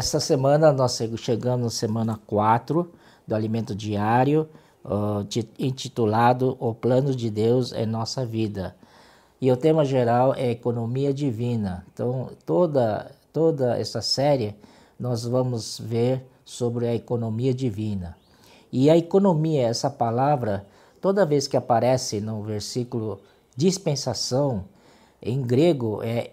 Essa semana nós chegamos na semana 4 do Alimento Diário, intitulado O Plano de Deus em Nossa Vida. E o tema geral é Economia Divina. Então, toda essa série nós vamos ver sobre a economia divina. E a economia, essa palavra, toda vez que aparece no versículo dispensação, em grego é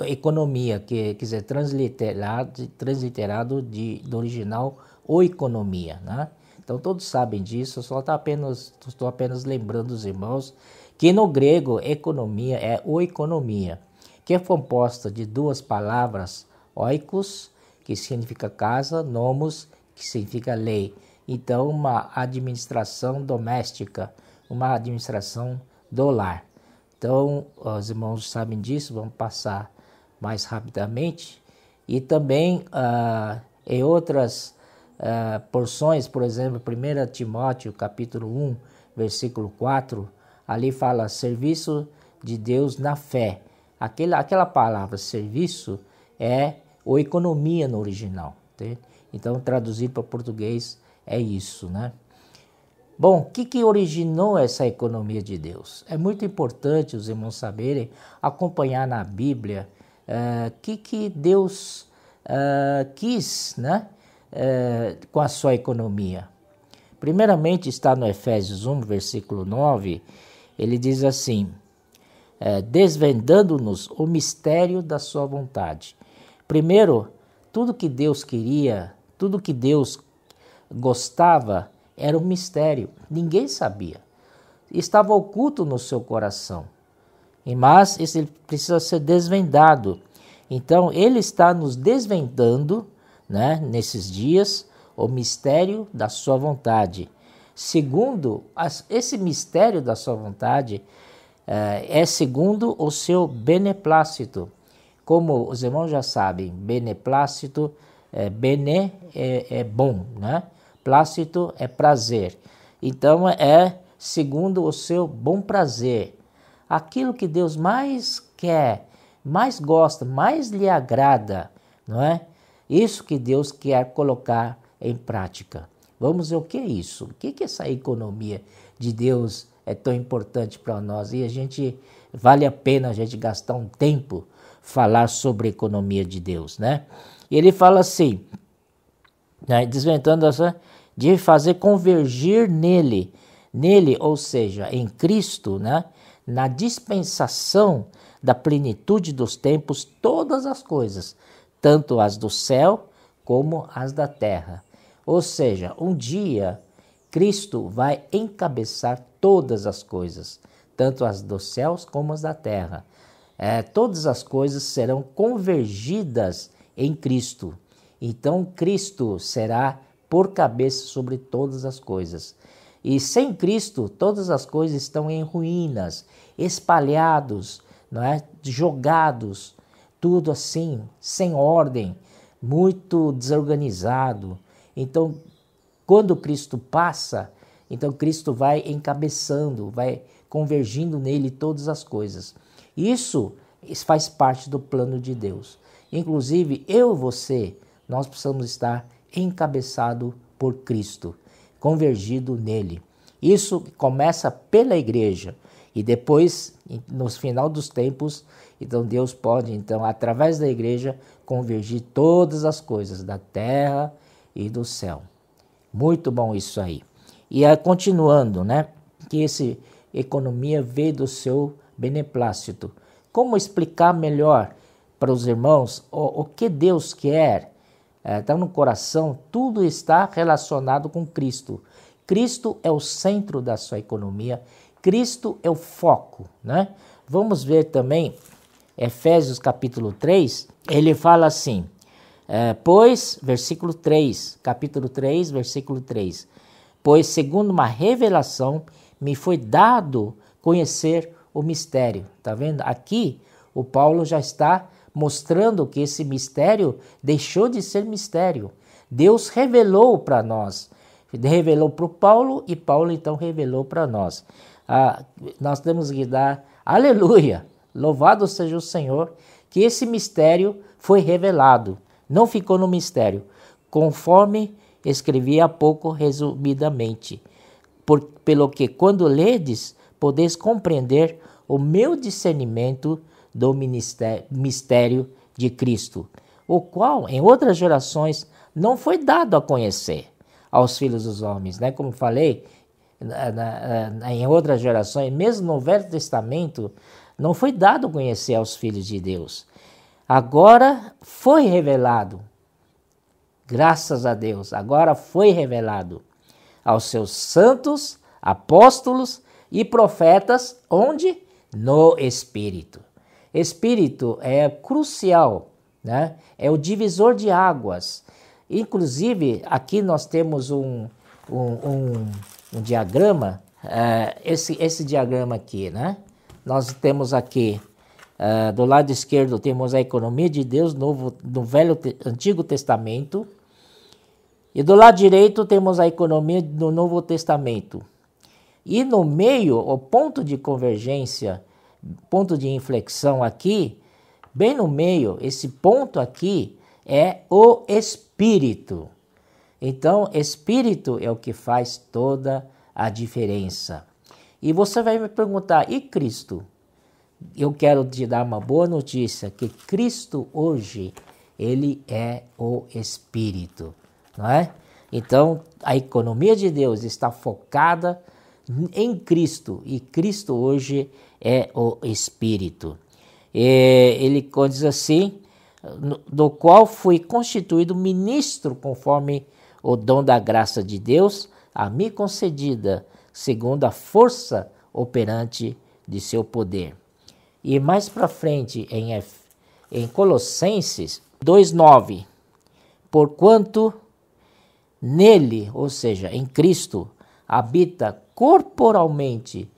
economia, que quer dizer transliterado do original oikonomia, né? Então todos sabem disso, estou apenas lembrando os irmãos que no grego economia é oikonomia, que é composta de duas palavras, oikos, que significa casa, nomos, que significa lei. Então uma administração doméstica, uma administração do lar. Então os irmãos sabem disso, vamos passar mais rapidamente. E também em outras porções, por exemplo, 1 Timóteo capítulo 1, versículo 4, ali fala serviço de Deus na fé. Aquela palavra serviço é oikonomia no original. Tá? Então, traduzido para português é isso, né? Bom, o que originou essa economia de Deus? É muito importante os irmãos saberem, acompanhar na Bíblia que Deus quis, né, com a sua economia. Primeiramente está no Efésios 1, versículo 9, ele diz assim, desvendando-nos o mistério da sua vontade. Primeiro, tudo que Deus queria, tudo que Deus gostava, era um mistério, ninguém sabia. Estava oculto no seu coração. Mas isso precisa ser desvendado. Então, ele está nos desvendando, né, nesses dias, o mistério da sua vontade. Segundo, esse mistério da sua vontade é segundo o seu beneplácito. Como os irmãos já sabem, beneplácito, bene é bom, né? Plácito é prazer. Então, é segundo o seu bom prazer. Aquilo que Deus mais quer, mais gosta, mais lhe agrada, não é? Isso que Deus quer colocar em prática. Vamos ver o que é isso. O que essa economia de Deus é tão importante para nós? E vale a pena a gente gastar um tempo falar sobre a economia de Deus, né? E ele fala assim, né, desvendando essa, de fazer convergir nele, ou seja, em Cristo, né? Na dispensação da plenitude dos tempos, todas as coisas, tanto as do céu como as da terra. Ou seja, um dia Cristo vai encabeçar todas as coisas, tanto as dos céus como as da terra. Todas as coisas serão convergidas em Cristo. Então Cristo será por cabeça sobre todas as coisas. E sem Cristo, todas as coisas estão em ruínas, espalhados, não é? Jogados, tudo assim, sem ordem, muito desorganizado. Então, quando Cristo passa, então Cristo vai encabeçando, vai convergindo nele todas as coisas. Isso faz parte do plano de Deus. Inclusive, eu e você, nós precisamos estar encabeçado por Cristo, convergido nele. Isso começa pela igreja e depois, no final dos tempos, então Deus pode, então, através da igreja, convergir todas as coisas da terra e do céu. Muito bom isso aí. E continuando, né, que essa economia veio do seu beneplácito. Como explicar melhor para os irmãos o que Deus quer? Está no coração, tudo está relacionado com Cristo. Cristo é o centro da sua economia, Cristo é o foco, né? Vamos ver também, Efésios capítulo 3, ele fala assim, versículo 3, capítulo 3, versículo 3, pois segundo uma revelação me foi dado conhecer o mistério. Tá vendo? Aqui o Paulo já está mostrando que esse mistério deixou de ser mistério. Deus revelou para nós, revelou para o Paulo e Paulo então revelou para nós. Nós temos que dar aleluia, louvado seja o Senhor, que esse mistério foi revelado, não ficou no mistério, conforme escrevi há pouco resumidamente, pelo que quando ledes, podeis compreender o meu discernimento do mistério de Cristo, o qual em outras gerações não foi dado a conhecer aos filhos dos homens, né? Como falei, em outras gerações, mesmo no Velho Testamento, não foi dado a conhecer aos filhos de Deus. Agora foi revelado, graças a Deus, agora foi revelado aos seus santos, apóstolos e profetas, onde? No Espírito. Espírito é crucial, né? É o divisor de águas. Inclusive, aqui nós temos um diagrama, esse diagrama aqui, né? Nós temos aqui, do lado esquerdo, temos a economia de Deus no Antigo Testamento, e do lado direito temos a economia do Novo Testamento. E no meio, o ponto de convergência, ponto de inflexão aqui, bem no meio, esse ponto aqui é o Espírito. Então, Espírito é o que faz toda a diferença. E você vai me perguntar, e Cristo? Eu quero te dar uma boa notícia, que Cristo hoje, ele é o Espírito, não é? Então, a economia de Deus está focada em Cristo, e Cristo hoje é o Espírito. Ele diz assim, do qual fui constituído ministro conforme o dom da graça de Deus, a mim concedida, segundo a força operante de seu poder. E mais para frente, em Colossenses 2,9, porquanto nele, ou seja, em Cristo, habita corporalmente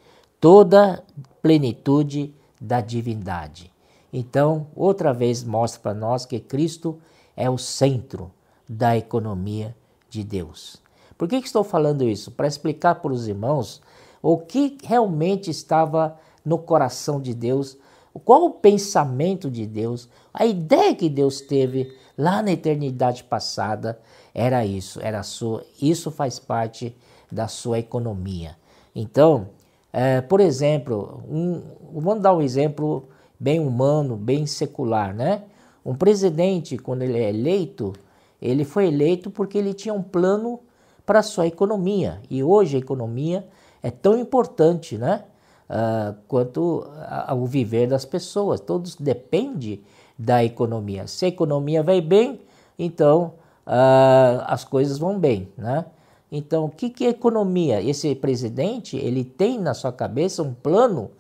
toda plenitude da divindade. Então, outra vez mostra para nós que Cristo é o centro da economia de Deus. Por que estou falando isso? Para explicar para os irmãos o que realmente estava no coração de Deus, qual o pensamento de Deus, a ideia que Deus teve lá na eternidade passada era isso, isso faz parte da sua economia. Então, por exemplo, vamos dar um exemplo bem humano, bem secular, né? Um presidente, quando ele é eleito, ele foi eleito porque ele tinha um plano para a sua economia. E hoje a economia é tão importante, né? Quanto ao viver das pessoas. Todos dependem da economia. Se a economia vai bem, então as coisas vão bem, né? Então, o que é economia? Esse presidente, ele tem na sua cabeça um plano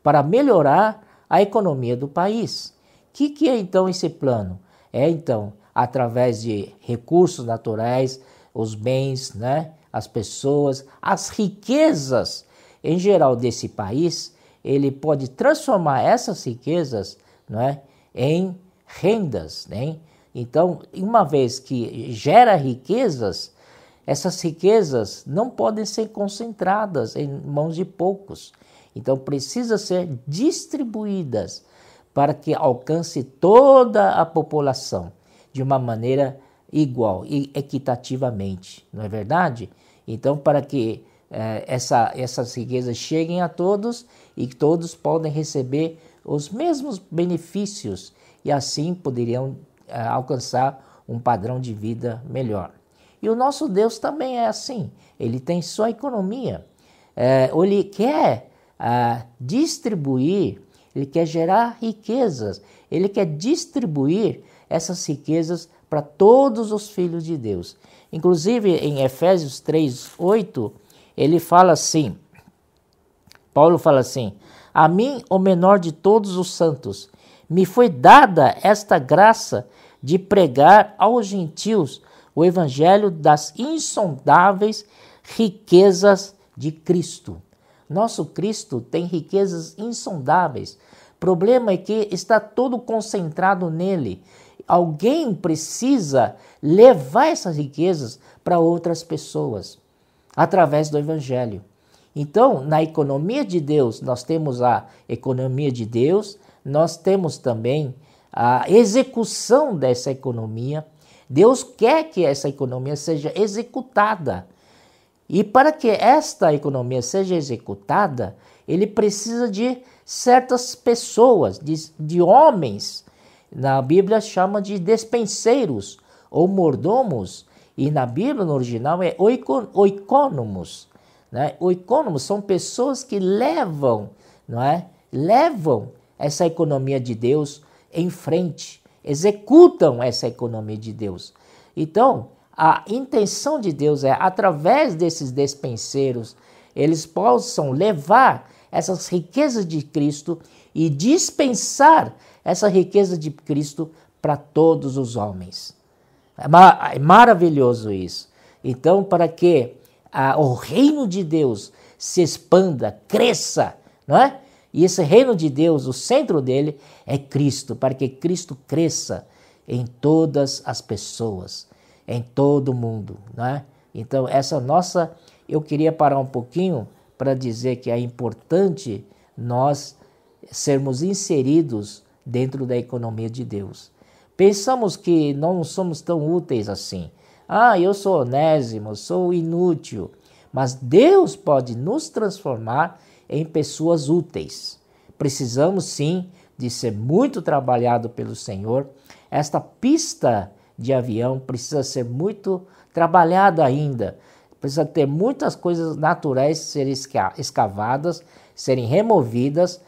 para melhorar a economia do país. O que é então esse plano? É então, através de recursos naturais, os bens, né, as pessoas, as riquezas em geral desse país, ele pode transformar essas riquezas, né, em rendas, né? Então, uma vez que gera riquezas, essas riquezas não podem ser concentradas em mãos de poucos. Então, precisa ser distribuídas para que alcance toda a população de uma maneira igual e equitativamente, não é verdade? Então, para que essas riquezas cheguem a todos e que todos podem receber os mesmos benefícios e assim poderiam alcançar um padrão de vida melhor. E o nosso Deus também é assim, ele tem sua economia, ele quer distribuir, ele quer gerar riquezas, ele quer distribuir essas riquezas para todos os filhos de Deus. Inclusive em Efésios 3:8, ele fala assim, Paulo fala assim, a mim, o menor de todos os santos, me foi dada esta graça de pregar aos gentios o evangelho das insondáveis riquezas de Cristo. Nosso Cristo tem riquezas insondáveis. O problema é que está todo concentrado nele. Alguém precisa levar essas riquezas para outras pessoas, através do evangelho. Então, na economia de Deus, nós temos a economia de Deus, nós temos também a execução dessa economia. Deus quer que essa economia seja executada. E para que esta economia seja executada, ele precisa de certas pessoas, de homens. Na Bíblia chama de despenseiros ou mordomos, e na Bíblia, no original, é oikônomos. Né? Oikônomos são pessoas que levam, não é? Levam essa economia de Deus em frente, executam essa economia de Deus. Então, a intenção de Deus é, através desses despenseiros, eles possam levar essas riquezas de Cristo e dispensar essa riqueza de Cristo para todos os homens. É maravilhoso isso. Então, para que o reino de Deus se expanda, cresça, não é? E esse reino de Deus, o centro dele é Cristo, para que Cristo cresça em todas as pessoas, em todo o mundo, não é? Então, eu queria parar um pouquinho para dizer que é importante nós sermos inseridos dentro da economia de Deus. Pensamos que não somos tão úteis assim. Eu sou onésimo, sou inútil. Mas Deus pode nos transformar em pessoas úteis. Precisamos sim de ser muito trabalhado pelo Senhor. Esta pista de avião precisa ser muito trabalhada ainda. Precisa ter muitas coisas naturais serem escavadas, serem removidas.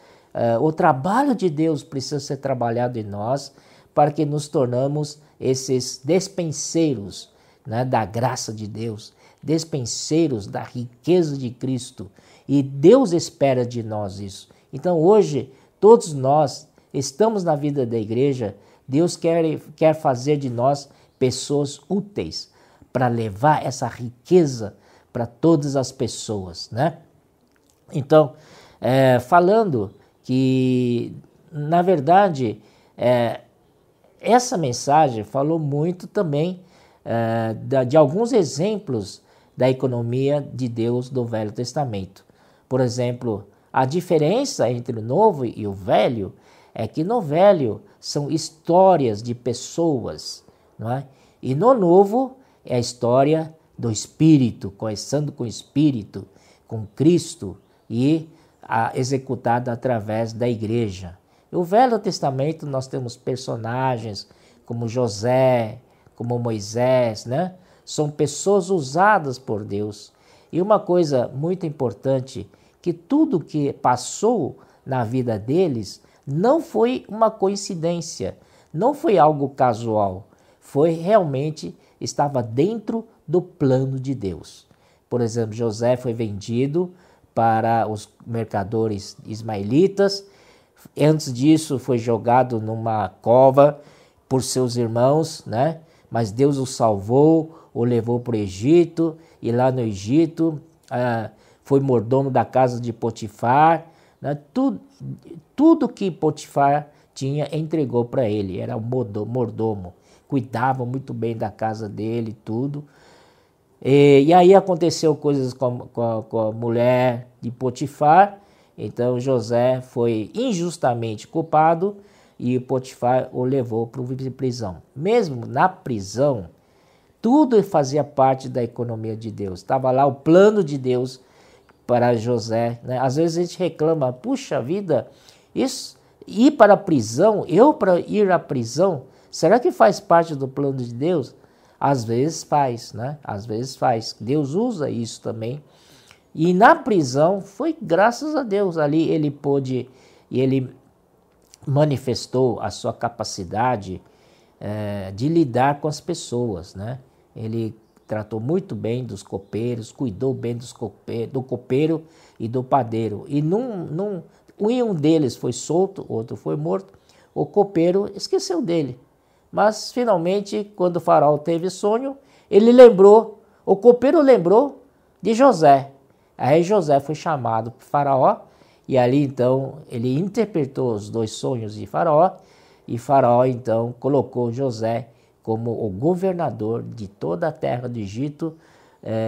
O trabalho de Deus precisa ser trabalhado em nós para que nos tornamos esses despenseiros, né, da graça de Deus, despenseiros da riqueza de Cristo. E Deus espera de nós isso. Então hoje, todos nós estamos na vida da igreja, Deus quer fazer de nós pessoas úteis para levar essa riqueza para todas as pessoas, né? Então, falando que, na verdade, essa mensagem falou muito também de alguns exemplos da economia de Deus do Velho Testamento. Por exemplo, a diferença entre o Novo e o Velho é que no Velho são histórias de pessoas, não é? E no Novo é a história do Espírito, começando com o Espírito, com Cristo e executada através da igreja. No Velho Testamento nós temos personagens como José, como Moisés, né? São pessoas usadas por Deus. E uma coisa muito importante, que tudo que passou na vida deles não foi uma coincidência, não foi algo casual, foi realmente, estava dentro do plano de Deus. Por exemplo, José foi vendido para os mercadores ismaelitas. Antes disso foi jogado numa cova por seus irmãos, né? Mas Deus o salvou, o levou para o Egito, e lá no Egito foi mordomo da casa de Potifar, né? Tudo que Potifar tinha entregou para ele, era o mordomo, cuidava muito bem da casa dele, tudo. E aí aconteceu coisas com a mulher de Potifar. Então José foi injustamente culpado e Potifar o levou para a prisão. Mesmo na prisão, tudo fazia parte da economia de Deus. Estava lá o plano de Deus para José, né? Às vezes a gente reclama, puxa vida, isso, ir para a prisão, para ir à prisão, será que faz parte do plano de Deus? Às vezes faz, né? Às vezes faz. Deus usa isso também. E na prisão foi graças a Deus. Ali ele pôde, e ele manifestou a sua capacidade de lidar com as pessoas, né? Ele tratou muito bem dos copeiros, cuidou bem do copeiro e do padeiro. E um deles foi solto, outro foi morto. O copeiro esqueceu dele. Mas finalmente, quando o faraó teve sonho, o copeiro lembrou de José. Aí José foi chamado para o faraó, e ali então ele interpretou os dois sonhos de faraó, e faraó então colocou José como o governador de toda a terra do Egito,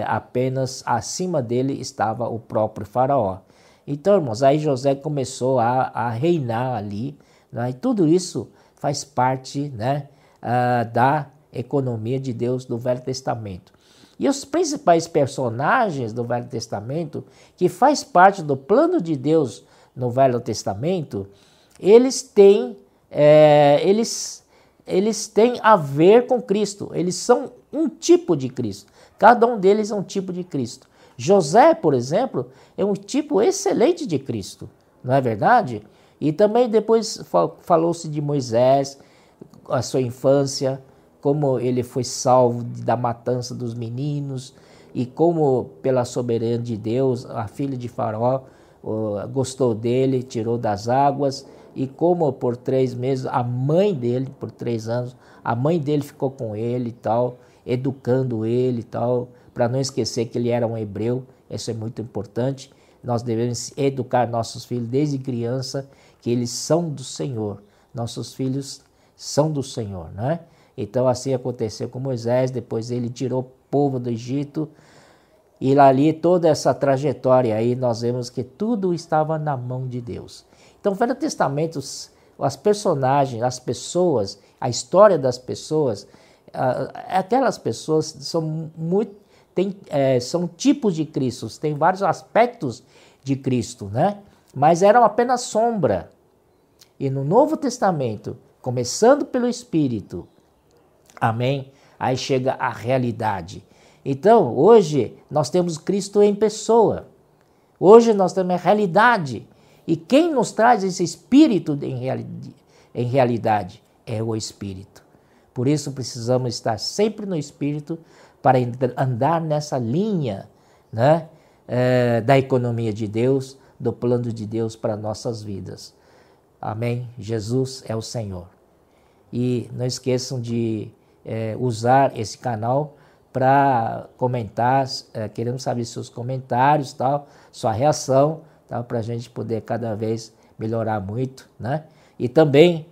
apenas acima dele estava o próprio faraó. Então, irmãos, aí José começou a reinar ali, né? E tudo isso faz parte, né, da economia de Deus do Velho Testamento. E os principais personagens do Velho Testamento, que faz parte do plano de Deus no Velho Testamento, eles têm a ver com Cristo. Eles são um tipo de Cristo. Cada um deles é um tipo de Cristo. José, por exemplo, é um tipo excelente de Cristo, não é verdade? E também depois falou-se de Moisés, a sua infância, como ele foi salvo da matança dos meninos e como, pela soberania de Deus, a filha de Faraó gostou dele, tirou das águas, e como por 3 meses, a mãe dele, por 3 anos, a mãe dele ficou com ele e tal, educando ele e tal, para não esquecer que ele era um hebreu. Isso é muito importante. Nós devemos educar nossos filhos desde criança, que eles são do Senhor. Nossos filhos são do Senhor, né? Então assim aconteceu com Moisés, depois ele tirou o povo do Egito, e ali toda essa trajetória aí nós vemos que tudo estava na mão de Deus. Então o Velho Testamento, as personagens, as pessoas, a história das pessoas, aquelas pessoas são tipos de Cristo, tem vários aspectos de Cristo, né? Mas eram apenas sombra. E no Novo Testamento, começando pelo Espírito, amém? Aí chega a realidade. Então, hoje, nós temos Cristo em pessoa. Hoje nós temos a realidade. E quem nos traz esse Espírito em realidade é o Espírito. Por isso precisamos estar sempre no Espírito para andar nessa linha, né, da economia de Deus, do plano de Deus para nossas vidas. Amém? Jesus é o Senhor. E não esqueçam de usar esse canal para comentar, queremos saber seus comentários, tal, sua reação, tal, para a gente poder cada vez melhorar muito, né? E também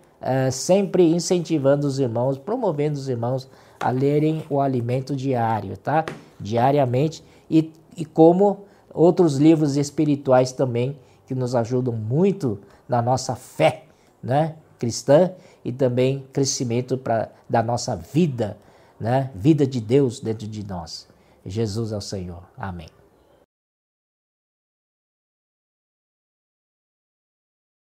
sempre incentivando os irmãos, promovendo os irmãos a lerem o alimento diário, tá? Diariamente, e como outros livros espirituais também, que nos ajudam muito na nossa fé, né, cristã, e também crescimento da nossa vida, né, vida de Deus dentro de nós. Jesus é o Senhor. Amém.